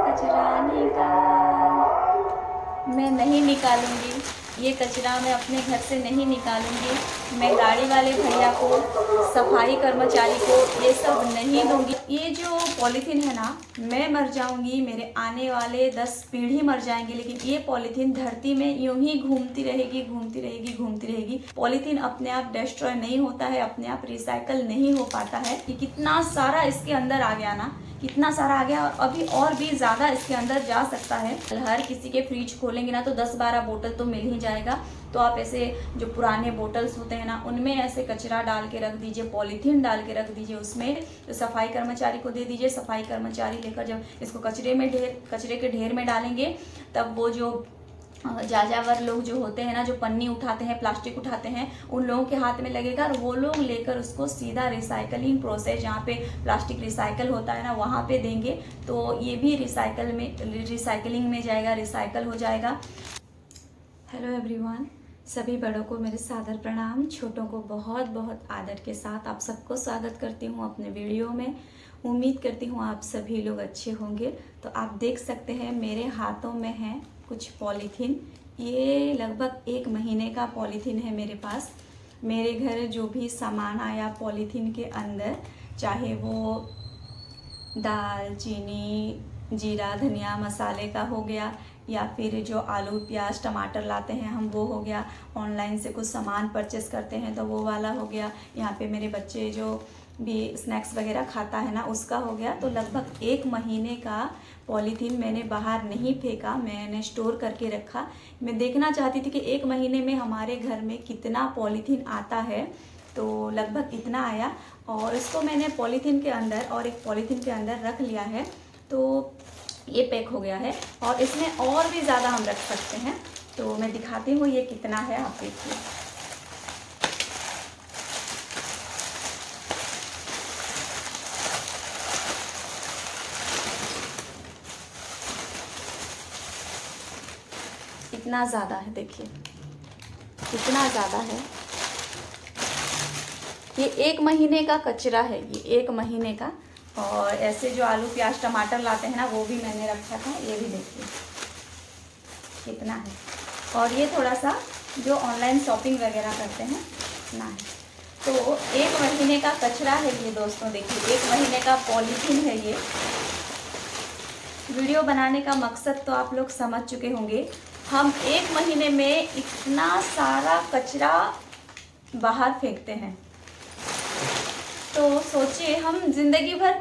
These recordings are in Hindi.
कचरा निकाल। मैं नहीं निकालूंगी ये कचरा, मैं अपने घर से नहीं निकालूंगी। मैं गाड़ी वाले भैया को, सफाई कर्मचारी को ये सब नहीं दूंगी। ये जो पॉलीथीन है ना, मैं मर जाऊंगी, मेरे आने वाले 10 पीढ़ी मर जाएंगे, लेकिन ये पॉलीथीन धरती में यूं ही घूमती रहेगी, घूमती रहेगी, घूमती रहेगी। पॉलीथीन अपने आप डिस्ट्रॉय नहीं होता है, अपने आप रिसाइकल नहीं हो पाता है। ये कितना सारा इसके अंदर आ गया ना, कितना सारा आ गया, और अभी और भी ज़्यादा इसके अंदर जा सकता है। हर किसी के फ्रिज खोलेंगे ना तो 10-12 बोतल तो मिल ही जाएगा। तो आप ऐसे जो पुराने बोतल्स होते हैं ना, उनमें ऐसे कचरा डाल के रख दीजिए, पॉलीथीन डाल के रख दीजिए उसमें। तो सफाई कर्मचारी को दे दीजिए, सफाई कर्मचारी लेकर जब इसको कचरे के ढेर में डालेंगे, तब वो जो जाजावर लोग जो होते हैं ना, जो पन्नी उठाते हैं, प्लास्टिक उठाते हैं, उन लोगों के हाथ में लगेगा और वो लोग लेकर उसको सीधा रिसाइकलिंग प्रोसेस, जहाँ पे प्लास्टिक रिसाइकल होता है ना, वहाँ पे देंगे। तो ये भी रिसाइकलिंग में जाएगा, रिसाइकल हो जाएगा। हेलो एवरीवन, सभी बड़ों को मेरे सादर प्रणाम, छोटों को बहुत बहुत आदर के साथ आप सबको स्वागत करती हूँ अपने वीडियो में। उम्मीद करती हूँ आप सभी लोग अच्छे होंगे। तो आप देख सकते हैं मेरे हाथों में है कुछ पॉलीथीन। ये लगभग 1 महीने का पॉलीथीन है मेरे पास। मेरे घर जो भी सामान आया पॉलीथीन के अंदर, चाहे वो दाल, चीनी, जीरा, धनिया, मसाले का हो गया, या फिर जो आलू, प्याज, टमाटर लाते हैं हम, वो हो गया। ऑनलाइन से कुछ सामान परचेस करते हैं तो वो वाला हो गया। यहाँ पे मेरे बच्चे जो भी स्नैक्स वगैरह खाता है ना, उसका हो गया। तो लगभग 1 महीने का पॉलीथीन मैंने बाहर नहीं फेंका, मैंने स्टोर करके रखा। मैं देखना चाहती थी कि 1 महीने में हमारे घर में कितना पॉलीथीन आता है। तो लगभग इतना आया, और इसको मैंने पॉलीथीन के अंदर और एक पॉलीथीन के अंदर रख लिया है। तो ये पैक हो गया है, और इसमें और भी ज़्यादा हम रख सकते हैं। तो मैं दिखाती हूँ ये कितना है, आप देखिए। इतना ज़्यादा है, देखिए कितना ज़्यादा है। ये 1 महीने का कचरा है, ये 1 महीने का। और ऐसे जो आलू, प्याज, टमाटर लाते हैं ना, वो भी मैंने रखा था। ये भी देखिए कितना है। और ये थोड़ा सा जो ऑनलाइन शॉपिंग वगैरह करते हैं ना है। तो 1 महीने का कचरा है ये दोस्तों, देखिए 1 महीने का पॉलीथीन है ये। वीडियो बनाने का मकसद तो आप लोग समझ चुके होंगे। हम 1 महीने में इतना सारा कचरा बाहर फेंकते हैं। तो सोचिए, हम जिंदगी भर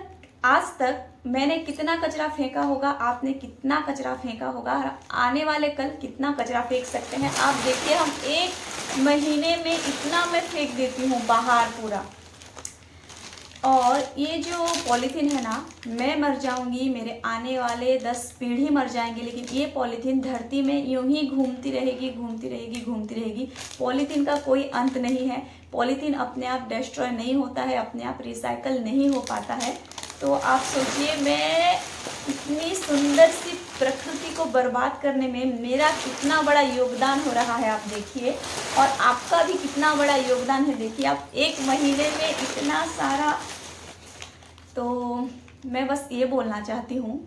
आज तक मैंने कितना कचरा फेंका होगा, आपने कितना कचरा फेंका होगा, और आने वाले कल कितना कचरा फेंक सकते हैं आप देखिए। हम 1 महीने में इतना मैं फेंक देती हूँ बाहर पूरा। और ये जो पॉलीथीन है ना, मैं मर जाऊंगी, मेरे आने वाले 10 पीढ़ी मर जाएंगे, लेकिन ये पॉलीथीन धरती में यूं ही घूमती रहेगी, घूमती रहेगी, घूमती रहेगी। पॉलीथीन का कोई अंत नहीं है। पॉलीथीन अपने आप डिस्ट्रॉय नहीं होता है, अपने आप रिसाइकल नहीं हो पाता है। तो आप सोचिए, मैं इतनी सुंदर सी प्रकृति को बर्बाद करने में मेरा कितना बड़ा योगदान हो रहा है, आप देखिए। और आपका भी कितना बड़ा योगदान है, देखिए आप 1 महीने में इतना सारा। तो मैं बस ये बोलना चाहती हूँ,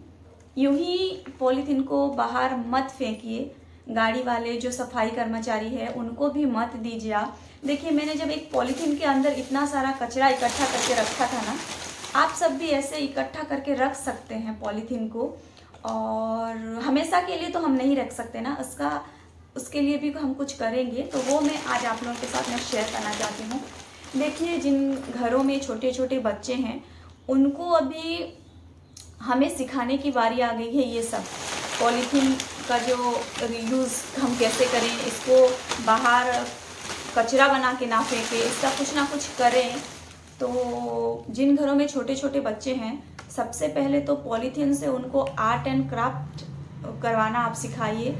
यूं ही पॉलीथीन को बाहर मत फेंकिए। गाड़ी वाले जो सफाई कर्मचारी है, उनको भी मत दीजिए आप। देखिए, मैंने जब एक पॉलीथीन के अंदर इतना सारा कचरा इकट्ठा करके रखा था ना, आप सब भी ऐसे इकट्ठा करके रख सकते हैं पॉलीथीन को। और हमेशा के लिए तो हम नहीं रख सकते ना, उसके लिए भी हम कुछ करेंगे। तो वो मैं आज आप लोगों के साथ मैं शेयर करना चाहती हूँ। देखिए, जिन घरों में छोटे छोटे बच्चे हैं, उनको अभी हमें सिखाने की बारी आ गई है। ये सब पॉलीथीन का जो रीयूज़ हम कैसे करें, इसको बाहर कचरा बना के ना फेंके, इसका कुछ ना कुछ करें। तो जिन घरों में छोटे छोटे बच्चे हैं, सबसे पहले तो पॉलीथीन से उनको आर्ट एंड क्राफ्ट करवाना आप सिखाइए।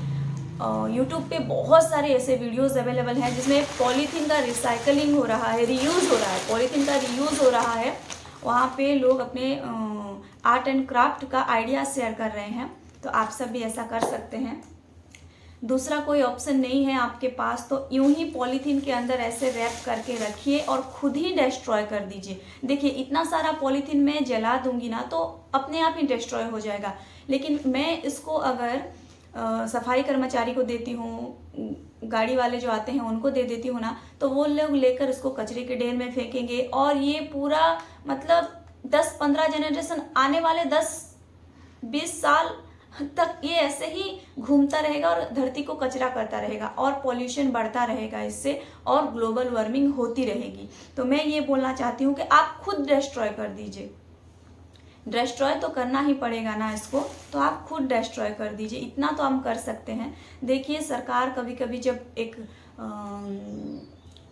यूट्यूब पे बहुत सारे ऐसे वीडियोस अवेलेबल हैं जिसमें पॉलीथीन का रिसाइकलिंग हो रहा है, रीयूज़ हो रहा है, पॉलीथीन का रीयूज़ हो रहा है। वहाँ पे लोग अपने आर्ट एंड क्राफ्ट का आइडिया शेयर कर रहे हैं। तो आप सब भी ऐसा कर सकते हैं। दूसरा कोई ऑप्शन नहीं है आपके पास तो यूं ही पॉलीथीन के अंदर ऐसे रैप करके रखिए और खुद ही डिस्ट्रॉय कर दीजिए। देखिए इतना सारा पॉलीथीन मैं जला दूंगी ना तो अपने आप ही डिस्ट्रॉय हो जाएगा, लेकिन मैं इसको अगर सफाई कर्मचारी को देती हूँ, गाड़ी वाले जो आते हैं उनको दे देती हूँ ना, तो वो लोग लेकर इसको कचरे के ढेर में फेंकेंगे और ये पूरा मतलब 10-15 जनरेशन आने वाले 10-20 साल तक ये ऐसे ही घूमता रहेगा और धरती को कचरा करता रहेगा और पॉल्यूशन बढ़ता रहेगा इससे और ग्लोबल वार्मिंग होती रहेगी। तो मैं ये बोलना चाहती हूँ कि आप खुद डिस्ट्रॉय कर दीजिए। डिस्ट्रॉय तो करना ही पड़ेगा ना इसको, तो आप खुद डिस्ट्रॉय कर दीजिए, इतना तो हम कर सकते हैं। देखिए सरकार कभी कभी जब एक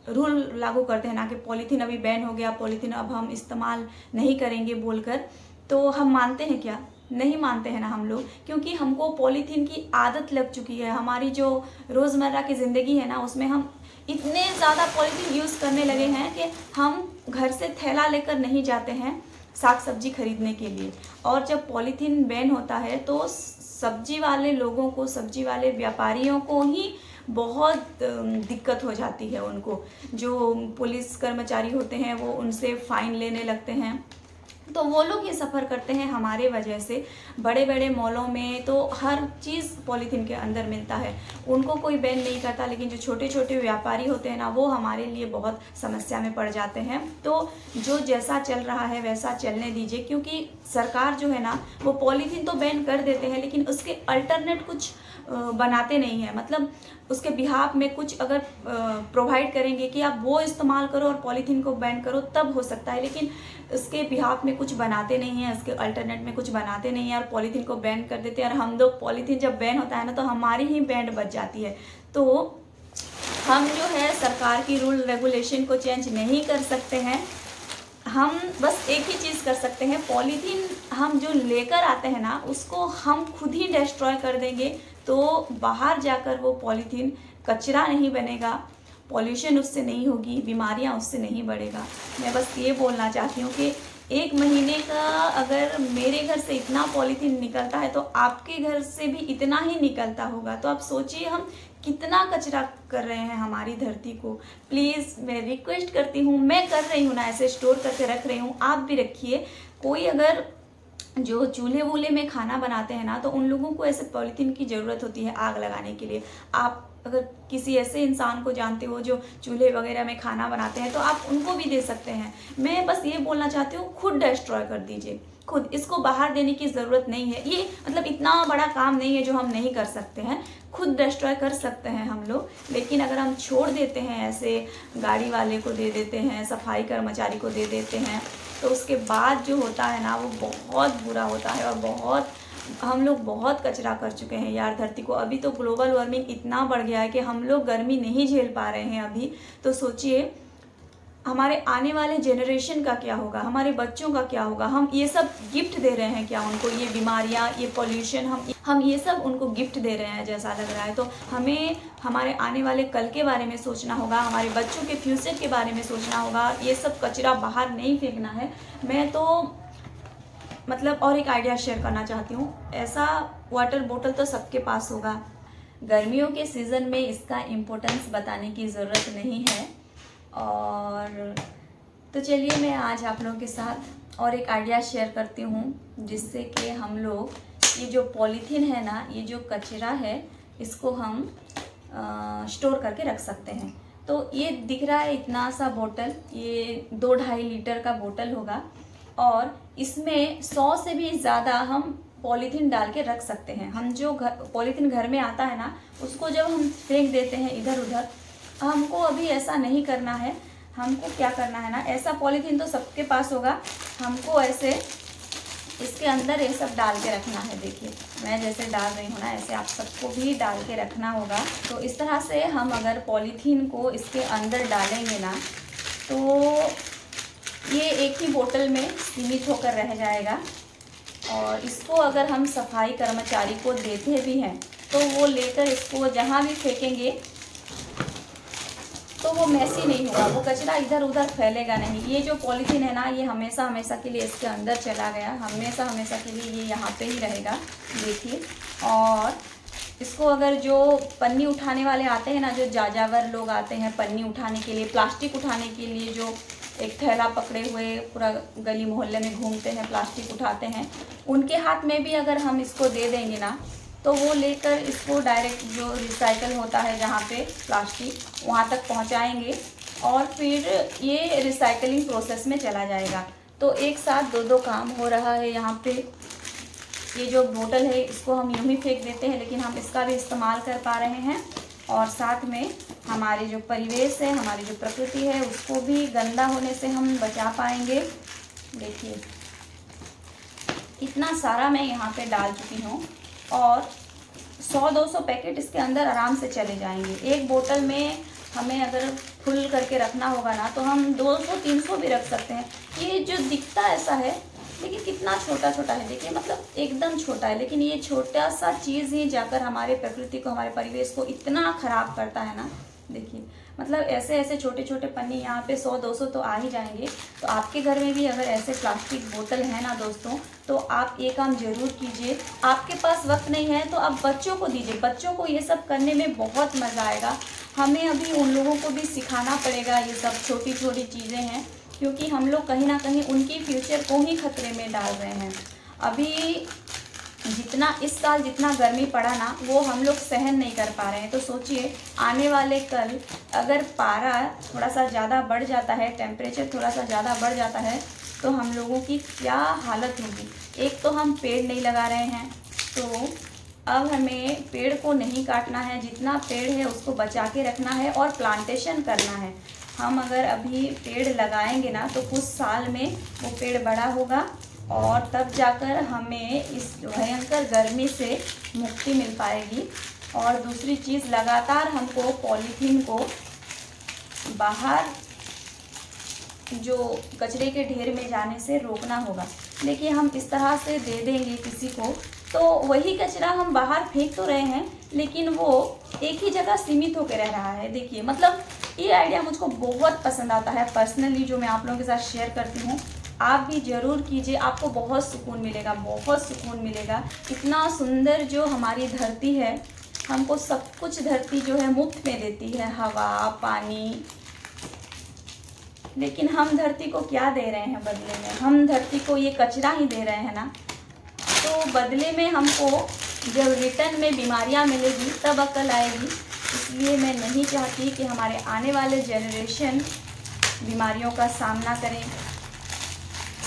रूल लागू करते हैं ना कि पॉलीथीन अभी बैन हो गया, पॉलीथीन अब हम इस्तेमाल नहीं करेंगे बोलकर, तो हम मानते हैं क्या? नहीं मानते हैं ना हम लोग, क्योंकि हमको पॉलीथीन की आदत लग चुकी है। हमारी जो रोज़मर्रा की ज़िंदगी है ना उसमें हम इतने ज़्यादा पॉलीथीन यूज़ करने लगे हैं कि हम घर से थैला लेकर नहीं जाते हैं साग सब्जी खरीदने के लिए। और जब पॉलीथीन बैन होता है तो सब्जी वाले लोगों को, सब्जी वाले व्यापारियों को ही बहुत दिक्कत हो जाती है। उनको जो पुलिस कर्मचारी होते हैं वो उनसे फ़ाइन लेने लगते हैं, तो वो लोग ये सफ़र करते हैं हमारे वजह से। बड़े बड़े मॉलों में तो हर चीज़ पॉलीथीन के अंदर मिलता है, उनको कोई बैन नहीं करता, लेकिन जो छोटे छोटे व्यापारी होते हैं ना वो हमारे लिए बहुत समस्या में पड़ जाते हैं। तो जो जैसा चल रहा है वैसा चलने दीजिए, क्योंकि सरकार जो है ना वो पॉलीथीन तो बैन कर देते हैं लेकिन उसके अल्टरनेट कुछ बनाते नहीं है। मतलब उसके बिहाफ में कुछ अगर प्रोवाइड करेंगे कि आप वो इस्तेमाल करो और पॉलीथीन को बैन करो तब हो सकता है, लेकिन उसके बिहाफ में कुछ बनाते नहीं हैं, उसके अल्टरनेट में कुछ बनाते नहीं हैं और पॉलीथीन को बैन कर देते हैं। और हम लोग पॉलीथीन जब बैन होता है ना तो हमारी ही बैंड बच जाती है। तो हम जो है सरकार की रूल रेगुलेशन को चेंज नहीं कर सकते हैं, हम बस एक ही चीज़ कर सकते हैं, पॉलीथीन हम जो लेकर आते हैं ना उसको हम खुद ही डिस्ट्रॉय कर देंगे, तो बाहर जाकर वो पॉलीथीन कचरा नहीं बनेगा, पॉल्यूशन उससे नहीं होगी, बीमारियां उससे नहीं बढ़ेगा। मैं बस ये बोलना चाहती हूँ कि 1 महीने का अगर मेरे घर से इतना पॉलीथीन निकलता है तो आपके घर से भी इतना ही निकलता होगा। तो आप सोचिए हम कितना कचरा कर रहे हैं हमारी धरती को। प्लीज़ मैं रिक्वेस्ट करती हूँ, मैं कर रही हूँ ना, ऐसे स्टोर करके रख रही हूँ, आप भी रखिए। कोई अगर जो चूल्हे वूल्हे में खाना बनाते हैं ना तो उन लोगों को ऐसे पॉलीथीन की ज़रूरत होती है आग लगाने के लिए। आप अगर किसी ऐसे इंसान को जानते हो जो चूल्हे वगैरह में खाना बनाते हैं तो आप उनको भी दे सकते हैं। मैं बस ये बोलना चाहती हूँ, खुद डिस्ट्रॉय कर दीजिए, खुद। इसको बाहर देने की ज़रूरत नहीं है, ये मतलब इतना बड़ा काम नहीं है जो हम नहीं कर सकते हैं, खुद डिस्ट्रॉय कर सकते हैं हम लोग। लेकिन अगर हम छोड़ देते हैं ऐसे, गाड़ी वाले को दे देते हैं, सफाई कर्मचारी को दे देते हैं, तो उसके बाद जो होता है ना वो बहुत बुरा होता है। और हम लोग बहुत कचरा कर चुके हैं यार धरती को। अभी तो ग्लोबल वार्मिंग इतना बढ़ गया है कि हम लोग गर्मी नहीं झेल पा रहे हैं अभी। तो सोचिए हमारे आने वाले जनरेशन का क्या होगा, हमारे बच्चों का क्या होगा। हम ये सब गिफ्ट दे रहे हैं क्या उनको, ये बीमारियां, ये पॉल्यूशन, हम ये सब उनको गिफ्ट दे रहे हैं जैसा लग रहा है। तो हमें हमारे आने वाले कल के बारे में सोचना होगा, हमारे बच्चों के फ्यूचर के बारे में सोचना होगा। ये सब कचरा बाहर नहीं फेंकना है। मैं तो मतलब और एक आइडिया शेयर करना चाहती हूँ, ऐसा वाटर बोतल तो सबके पास होगा, गर्मियों के सीज़न में इसका इम्पोर्टेंस बताने की ज़रूरत नहीं है। और तो चलिए मैं आज आप लोगों के साथ और एक आइडिया शेयर करती हूँ जिससे कि हम लोग ये जो पॉलीथीन है ना, ये जो कचरा है, इसको हम स्टोर करके रख सकते हैं। तो ये दिख रहा है इतना सा बोतल, ये 2-2.5 लीटर का बोतल होगा और इसमें 100 से भी ज़्यादा हम पॉलीथीन डाल के रख सकते हैं। हम जो पॉलीथीन घर में आता है ना उसको जब हम फेंक देते हैं इधर उधर, हमको अभी ऐसा नहीं करना है। हमको क्या करना है ना, ऐसा पॉलीथीन तो सबके पास होगा, हमको ऐसे इसके अंदर ये सब डाल के रखना है। देखिए मैं जैसे डाल रही हूँ ना, ऐसे आप सबको भी डाल के रखना होगा। तो इस तरह से हम अगर पॉलीथीन को इसके अंदर डालेंगे ना तो ये एक ही बोतल में सीमित होकर रह जाएगा। और इसको अगर हम सफाई कर्मचारी को देते भी हैं तो वो लेकर इसको जहाँ भी फेंकेंगे तो वो मैसी नहीं होगा, वो कचरा इधर उधर फैलेगा नहीं। ये जो पॉलीथीन है ना, ये हमेशा हमेशा के लिए इसके अंदर चला गया, हमेशा हमेशा के लिए ये यहाँ पे ही रहेगा। देखिए, और इसको अगर जो पन्नी उठाने वाले आते हैं ना, जो जाजावर लोग आते हैं पन्नी उठाने के लिए, प्लास्टिक उठाने के लिए, जो एक थैला पकड़े हुए पूरा गली मोहल्ले में घूमते हैं, प्लास्टिक उठाते हैं, उनके हाथ में भी अगर हम इसको दे देंगे ना, तो वो लेकर इसको डायरेक्ट जो रिसाइकल होता है जहाँ पे प्लास्टिक, वहाँ तक पहुँचाएंगे और फिर ये रिसाइकलिंग प्रोसेस में चला जाएगा। तो एक साथ दो काम हो रहा है यहाँ पे। ये जो बोतल है इसको हम यूँ ही फेंक देते हैं, लेकिन हम इसका भी इस्तेमाल कर पा रहे हैं और साथ में हमारे जो परिवेश है, हमारी जो प्रकृति है, उसको भी गंदा होने से हम बचा पाएंगे। देखिए कितना सारा मैं यहाँ पे डाल चुकी हूँ और 100-200 पैकेट इसके अंदर आराम से चले जाएंगे। एक बोतल में हमें अगर फुल करके रखना होगा ना, तो हम 200-300 भी रख सकते हैं। ये जो दिखता ऐसा है, लेकिन कितना छोटा छोटा है, देखिए मतलब एकदम छोटा है, लेकिन ये छोटा सा चीज़ ही जाकर हमारे प्रकृति को, हमारे परिवेश को इतना ख़राब करता है ना। देखिए मतलब ऐसे ऐसे छोटे छोटे पन्नी यहाँ पे 100-200 तो आ ही जाएंगे। तो आपके घर में भी अगर ऐसे प्लास्टिक बोतल है ना दोस्तों, तो आप ये काम ज़रूर कीजिए। आपके पास वक्त नहीं है तो आप बच्चों को दीजिए, बच्चों को ये सब करने में बहुत मज़ा आएगा। हमें अभी उन लोगों को भी सिखाना पड़ेगा, ये सब छोटी छोटी चीज़ें हैं, क्योंकि हम लोग कहीं ना कहीं उनकी फ्यूचर को ही खतरे में डाल रहे हैं। अभी जितना इस साल जितना गर्मी पड़ा ना, वो हम लोग सहन नहीं कर पा रहे हैं। तो सोचिए आने वाले कल अगर पारा थोड़ा सा ज़्यादा बढ़ जाता है, टेम्परेचर थोड़ा सा ज़्यादा बढ़ जाता है, तो हम लोगों की क्या हालत होगी। एक तो हम पेड़ नहीं लगा रहे हैं, तो अब हमें पेड़ को नहीं काटना है, जितना पेड़ है उसको बचा के रखना है और प्लांटेशन करना है। हम अगर अभी पेड़ लगाएंगे ना, तो कुछ साल में वो पेड़ बड़ा होगा और तब जाकर हमें इस भयंकर गर्मी से मुक्ति मिल पाएगी। और दूसरी चीज़, लगातार हमको पॉलीथीन को बाहर जो कचरे के ढेर में जाने से रोकना होगा। देखिए हम इस तरह से दे देंगे किसी को, तो वही कचरा हम बाहर फेंक तो रहे हैं, लेकिन वो एक ही जगह सीमित होकर रह रहा है। देखिए मतलब ये आइडिया मुझको बहुत पसंद आता है पर्सनली, जो मैं आप लोगों के साथ शेयर करती हूँ। आप भी ज़रूर कीजिए, आपको बहुत सुकून मिलेगा, बहुत सुकून मिलेगा। इतना सुंदर जो हमारी धरती है, हमको सब कुछ धरती जो है मुफ्त में देती है, हवा, पानी, लेकिन हम धरती को क्या दे रहे हैं बदले में? हम धरती को ये कचरा ही दे रहे हैं ना। तो बदले में हमको जब रिटर्न में बीमारियां मिलेगी तब अकल आएगी। इसलिए मैं नहीं चाहती कि हमारे आने वाले जनरेशन बीमारियों का सामना करें,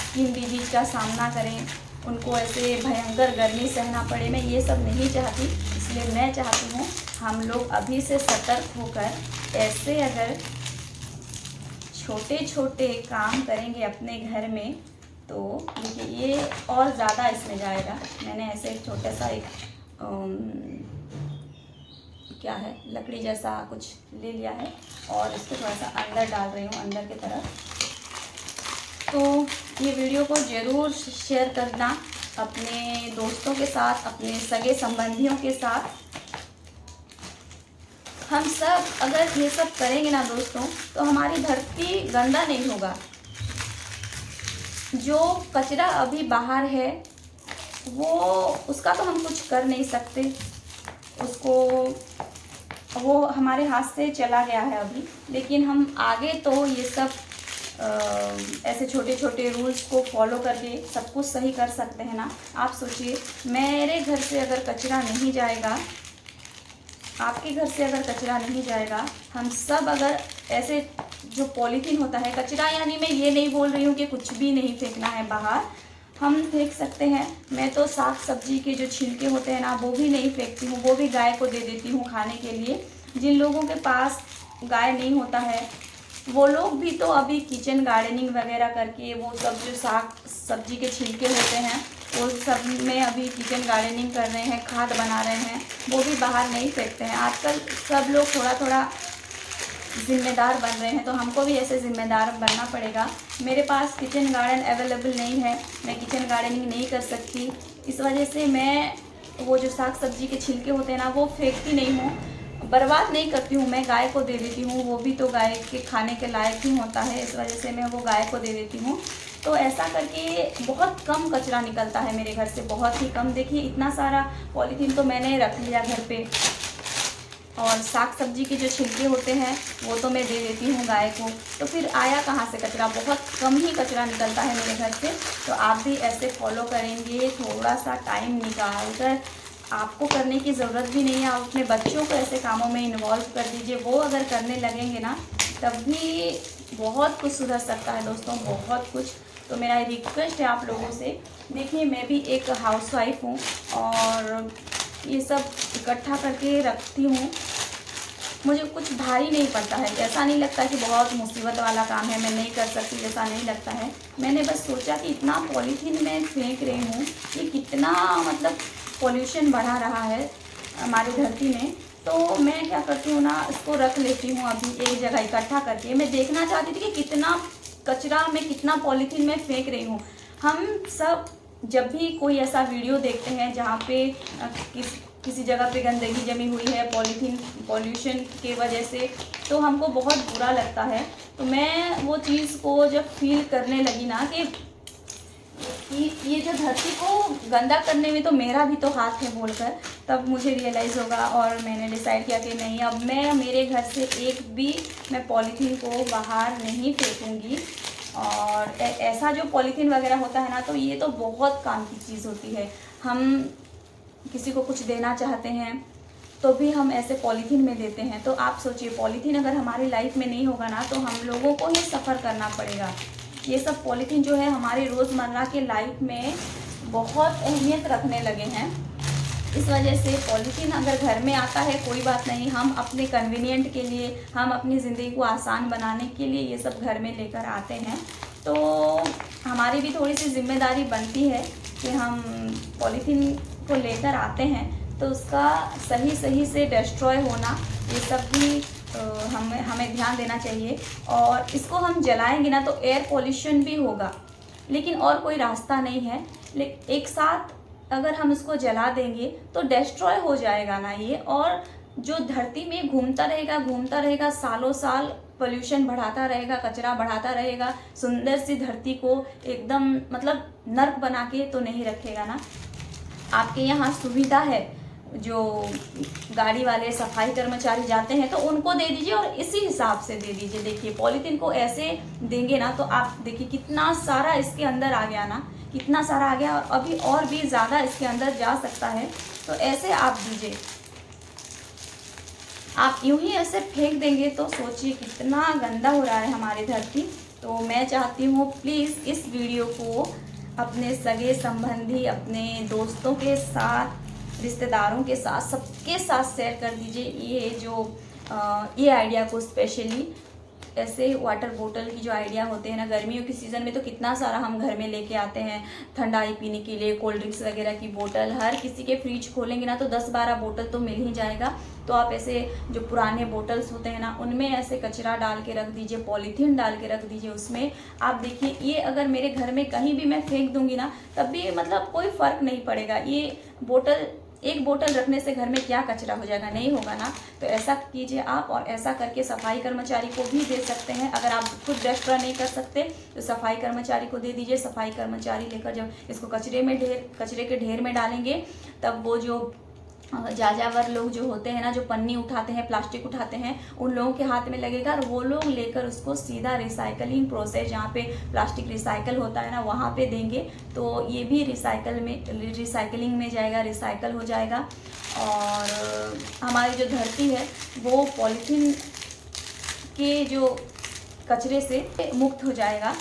स्किन डिजीज का सामना करें, उनको ऐसे भयंकर गर्मी सहना पड़े। मैं ये सब नहीं चाहती। इसलिए मैं चाहती हूँ हम लोग अभी से सतर्क होकर ऐसे अगर छोटे छोटे काम करेंगे अपने घर में, तो देखिए ये और ज़्यादा इसमें जाएगा। मैंने ऐसे एक छोटा सा एक क्या है, लकड़ी जैसा कुछ ले लिया है और इसको थोड़ा सा अंदर डाल रही हूँ, अंदर की तरफ। तो ये वीडियो को ज़रूर शेयर करना अपने दोस्तों के साथ, अपने सगे संबंधियों के साथ। हम सब अगर ये सब करेंगे ना दोस्तों, तो हमारी धरती गंदा नहीं होगा। जो कचरा अभी बाहर है वो उसका तो हम कुछ कर नहीं सकते, उसको वो हमारे हाथ से चला गया है अभी। लेकिन हम आगे तो ये सब ऐसे छोटे छोटे रूल्स को फॉलो करके सब कुछ सही कर सकते हैं ना। आप सोचिए, मेरे घर से अगर कचरा नहीं जाएगा, आपके घर से अगर कचरा नहीं जाएगा, हम सब अगर ऐसे जो पॉलीथीन होता है, कचरा यानी मैं ये नहीं बोल रही हूँ कि कुछ भी नहीं फेंकना है बाहर, हम फेंक सकते हैं। मैं तो साग सब्जी के जो छिलके होते हैं ना, वो भी नहीं फेंकती हूँ, वो भी गाय को दे देती हूँ खाने के लिए। जिन लोगों के पास गाय नहीं होता है, वो लोग भी तो अभी किचन गार्डनिंग वगैरह करके वो सब जो साग सब्जी के छिलके होते हैं, वो सब में अभी किचन गार्डनिंग कर रहे हैं, खाद बना रहे हैं, वो भी बाहर नहीं फेंकते हैं। आजकल सब लोग थोड़ा थोड़ा ज़िम्मेदार बन रहे हैं, तो हमको भी ऐसे ज़िम्मेदार बनना पड़ेगा। मेरे पास किचन गार्डन अवेलेबल नहीं है, मैं किचन गार्डनिंग नहीं कर सकती। इस वजह से मैं वो जो साग सब्जी के छिलके होते हैं ना, वो फेंकती नहीं हूँ, बर्बाद नहीं करती हूँ, मैं गाय को दे देती हूँ। वो भी तो गाय के खाने के लायक ही होता है, इस वजह से मैं वो गाय को दे देती हूँ। तो ऐसा करके बहुत कम कचरा निकलता है मेरे घर से, बहुत ही कम। देखिए इतना सारा पॉलीथीन तो मैंने रख लिया घर पे। और साग सब्जी के जो छिलके होते हैं वो तो मैं दे देती हूँ गाय को। तो फिर आया कहाँ से कचरा, बहुत कम ही कचरा निकलता है मेरे घर से। तो आप भी ऐसे फॉलो करेंगे, थोड़ा सा टाइम निकाल कर, आपको करने की ज़रूरत भी नहीं है, आप अपने बच्चों को ऐसे कामों में इन्वॉल्व कर दीजिए। वो अगर करने लगेंगे ना तभी बहुत कुछ सुधर सकता है दोस्तों, बहुत कुछ। तो मेरा रिक्वेस्ट है आप लोगों से, देखिए मैं भी एक हाउसवाइफ हूँ और ये सब इकट्ठा करके रखती हूँ। मुझे कुछ भारी नहीं पड़ता है, ऐसा नहीं लगता कि बहुत मुसीबत वाला काम है, मैं नहीं कर सकती, ऐसा नहीं लगता है। मैंने बस सोचा कि इतना पॉलीथीन मैं फेंक रही हूँ, ये कितना मतलब पॉल्यूशन बढ़ा रहा है हमारी धरती में। तो मैं क्या करती हूँ ना, इसको रख लेती हूँ अभी एक जगह इकट्ठा करके। मैं देखना चाहती थी कि कितना कचरा मैं, कितना पॉलीथीन मैं फेंक रही हूँ। हम सब जब भी कोई ऐसा वीडियो देखते हैं जहाँ पे किसी जगह पे गंदगी जमी हुई है पॉल्यूशन की वजह से, तो हमको बहुत बुरा लगता है। तो मैं वो चीज़ को जब फील करने लगी ना कि ये जो धरती को गंदा करने में तो मेरा भी तो हाथ है बोलकर, तब मुझे रियलाइज़ होगा और मैंने डिसाइड किया कि नहीं, अब मैं मेरे घर से एक भी मैं पॉलीथीन को बाहर नहीं फेंकूँगी। और ऐसा जो पॉलीथीन वगैरह होता है ना, तो ये तो बहुत काम की चीज़ होती है। हम किसी को कुछ देना चाहते हैं तो भी हम ऐसे पॉलीथीन में देते हैं। तो आप सोचिए, पॉलीथीन अगर हमारी लाइफ में नहीं होगा ना तो हम लोगों को ही सफ़र करना पड़ेगा। ये सब पॉलीथीन जो है हमारे रोज़मर्रा के लाइफ में बहुत अहमियत रखने लगे हैं। इस वजह से पॉलीथीन अगर घर में आता है कोई बात नहीं, हम अपने कन्वीनियंट के लिए, हम अपनी ज़िंदगी को आसान बनाने के लिए ये सब घर में लेकर आते हैं। तो हमारी भी थोड़ी सी जिम्मेदारी बनती है कि हम पॉलीथीन को लेकर आते हैं तो उसका सही से डिस्ट्रॉय होना, ये सब भी हमें ध्यान देना चाहिए। और इसको हम जलाएंगे ना तो एयर पोल्यूशन भी होगा, लेकिन और कोई रास्ता नहीं है। लेकिन एक साथ अगर हम इसको जला देंगे तो डिस्ट्रॉय हो जाएगा ना ये, और जो धरती में घूमता रहेगा सालों साल, पोल्यूशन बढ़ाता रहेगा, कचरा बढ़ाता रहेगा, सुंदर सी धरती को एकदम मतलब नर्क बना के तो नहीं रखेगा ना। आपके यहाँ सुविधा है, जो गाड़ी वाले सफाई कर्मचारी जाते हैं तो उनको दे दीजिए और इसी हिसाब से दे दीजिए। देखिए पॉलीथीन को ऐसे देंगे ना तो आप देखिए कितना सारा इसके अंदर आ गया ना, कितना सारा आ गया, और अभी और भी ज़्यादा इसके अंदर जा सकता है। तो ऐसे आप दीजिए, आप यूं ही ऐसे फेंक देंगे तो सोचिए कितना गंदा हो रहा है हमारी धरती। तो मैं चाहती हूँ प्लीज़ इस वीडियो को अपने सगे संबंधी, अपने दोस्तों के साथ, रिश्तेदारों के साथ, सबके साथ शेयर कर दीजिए। ये आइडिया को स्पेशली ऐसे वाटर बोतल की जो आइडिया होते हैं ना, गर्मियों की सीज़न में तो कितना सारा हम घर में लेके आते हैं ठंडाई पीने के लिए, कोल्ड ड्रिंक्स वगैरह की बोतल, हर किसी के फ्रिज खोलेंगे ना तो 10-12 बोतल तो मिल ही जाएगा। तो आप ऐसे जो पुराने बोतल्स होते हैं ना उनमें ऐसे कचरा डाल के रख दीजिए, पॉलीथीन डाल के रख दीजिए उसमें। आप देखिए ये अगर मेरे घर में कहीं भी मैं फेंक दूंगी ना तब भी मतलब कोई फ़र्क नहीं पड़ेगा। ये बोतल, एक बोतल रखने से घर में क्या कचरा हो जाएगा, नहीं होगा ना। तो ऐसा कीजिए आप, और ऐसा करके सफाई कर्मचारी को भी दे सकते हैं। अगर आप खुद डिस्ट्रॉय नहीं कर सकते तो सफाई कर्मचारी को दे दीजिए। सफाई कर्मचारी लेकर जब इसको कचरे के ढेर में डालेंगे तब वो जो जाजावर लोग जो होते हैं ना, जो पन्नी उठाते हैं, प्लास्टिक उठाते हैं, उन लोगों के हाथ में लगेगा और वो लोग लेकर उसको सीधा रिसाइकलिंग प्रोसेस, जहाँ पे प्लास्टिक रिसाइकल होता है ना वहाँ पे देंगे। तो ये भी रिसाइकलिंग में जाएगा, रिसाइकल हो जाएगा। और हमारी जो धरती है वो पॉलीथीन के जो कचरे से मुक्त हो जाएगा।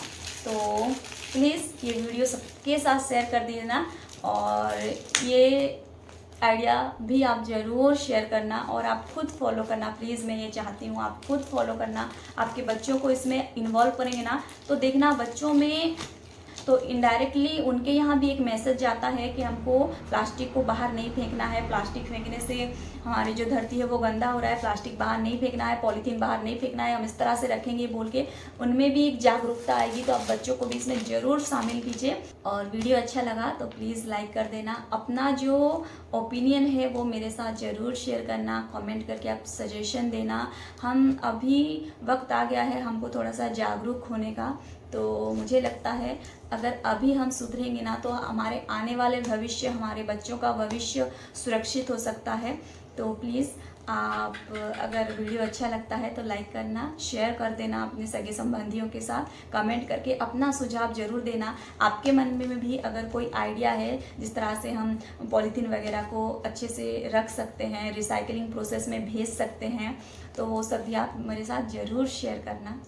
तो प्लीज़ ये वीडियो सबके साथ शेयर कर दीजिए ना, और ये आइडिया भी आप ज़रूर शेयर करना और आप खुद फॉलो करना। प्लीज़ मैं ये चाहती हूँ आप खुद फॉलो करना। आपके बच्चों को इसमें इन्वॉल्व करेंगे ना तो देखना बच्चों में तो इनडायरेक्टली उनके यहाँ भी एक मैसेज जाता है कि हमको प्लास्टिक को बाहर नहीं फेंकना है, प्लास्टिक फेंकने से हमारी जो धरती है वो गंदा हो रहा है, प्लास्टिक बाहर नहीं फेंकना है, पॉलीथीन बाहर नहीं फेंकना है, हम इस तरह से रखेंगे बोल के उनमें भी एक जागरूकता आएगी। तो आप बच्चों को भी इसमें ज़रूर शामिल कीजिए। और वीडियो अच्छा लगा तो प्लीज़ लाइक कर देना, अपना जो ओपिनियन है वो मेरे साथ ज़रूर शेयर करना, कमेंट करके आप सजेशन देना। हम अभी वक्त आ गया है हमको थोड़ा सा जागरूक होने का, तो मुझे लगता है अगर अभी हम सुधरेंगे ना तो हमारे आने वाले भविष्य, हमारे बच्चों का भविष्य सुरक्षित हो सकता है। तो प्लीज़ आप अगर वीडियो अच्छा लगता है तो लाइक करना, शेयर कर देना अपने सगे संबंधियों के साथ, कमेंट करके अपना सुझाव ज़रूर देना। आपके मन में भी अगर कोई आइडिया है जिस तरह से हम पॉलीथीन वगैरह को अच्छे से रख सकते हैं, रिसाइकलिंग प्रोसेस में भेज सकते हैं, तो वो सब भी आप मेरे साथ ज़रूर शेयर करना।